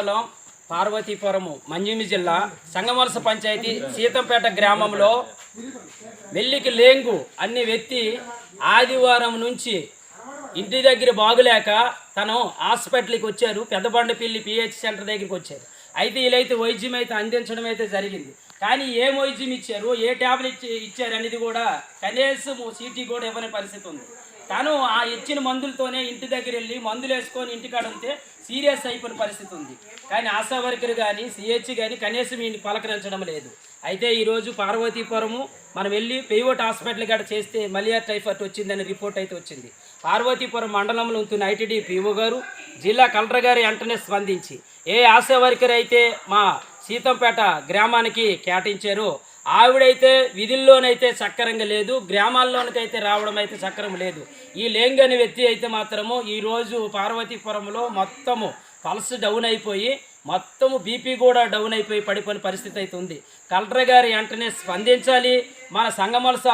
మండలం పార్వతీపురము మంజూమి జిల్లా సంగమవలస పంచాయతీ సీతంపేట గ్రామంలో వెల్లికి లేంగు అనే వ్యక్తి ఆదివారం నుంచి ఇంటి దగ్గర బాగులేక తను హాస్పిటల్కి వచ్చారు. పెద్దబండపల్లి పిహెచ్ సెంటర్ దగ్గరికి వచ్చారు. అయితే వీళ్ళైతే వైద్యం అయితే అందించడం అయితే జరిగింది. కానీ ఏం వైద్యం ఇచ్చారు, ఏ ట్యాబ్లెట్ ఇచ్చారు అనేది కూడా కనీసం సీటీ కూడా ఇవ్వని పరిస్థితి ఉంది. తను ఆ ఇచ్చిన మందులతోనే ఇంటి దగ్గర వెళ్ళి మందులు వేసుకొని ఇంటికాడ ఉంటే సీరియస్ అయిపోయిన పరిస్థితి ఉంది. కానీ ఆశా వర్కర్ కానీ సిహెచ్ కానీ కనీసం ఈయన పలకరించడం లేదు. అయితే ఈరోజు పార్వతీపురము మనం వెళ్ళి ప్రైవేట్ హాస్పిటల్ గడ చేస్తే మలేరియా టైఫాయిడ్ వచ్చిందని రిపోర్ట్ అయితే వచ్చింది. పార్వతీపురం మండలంలో ఉంటున్న ఐటీడీ పిఓ గారు జిల్లా కలెక్టర్ గారు వెంటనే స్పందించి ఏ ఆశా వర్కర్ అయితే మా సీతంపేట గ్రామానికి కేటాయించారో ఆవిడైతే విధుల్లోనైతే సక్రమంగా లేదు, గ్రామాల్లోనికైతే రావడం అయితే సక్రమం లేదు. ఈ లేంగని వ్యక్తి అయితే మాత్రము ఈరోజు పార్వతీపురంలో మొత్తము పల్స్ డౌన్ అయిపోయి మొత్తము బీపీ కూడా డౌన్ అయిపోయి పడిపోయిన పరిస్థితి అయితే ఉంది. కలెక్టర్ గారు వెంటనే స్పందించాలి. మన సంగమవలస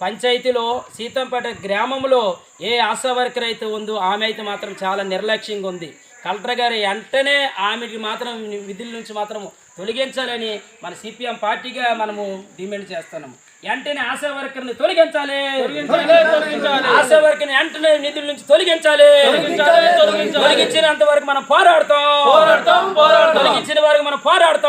పంచాయతీలో సీతంపేట గ్రామంలో ఏ ఆశా వర్కర్ అయితే ఉందో ఆమె అయితే మాత్రం చాలా నిర్లక్ష్యంగా ఉంది. కలెక్టర్ గారు వెంటనే ఆమెకి మాత్రం విధుల నుంచి మాత్రం తొలగించాలని మన సిపిఎం పార్టీగా మనము డిమాండ్ చేస్తున్నాము. వెంటనే ఆశా వర్కర్ని తొలగించాలి, ఆశా వర్కర్ని వెంటనే నిధుల నుంచి తొలగించాలి. తొలగించినంత వరకు మనం పోరాడతాం, తొలగించిన వరకు మనం పోరాడతాం.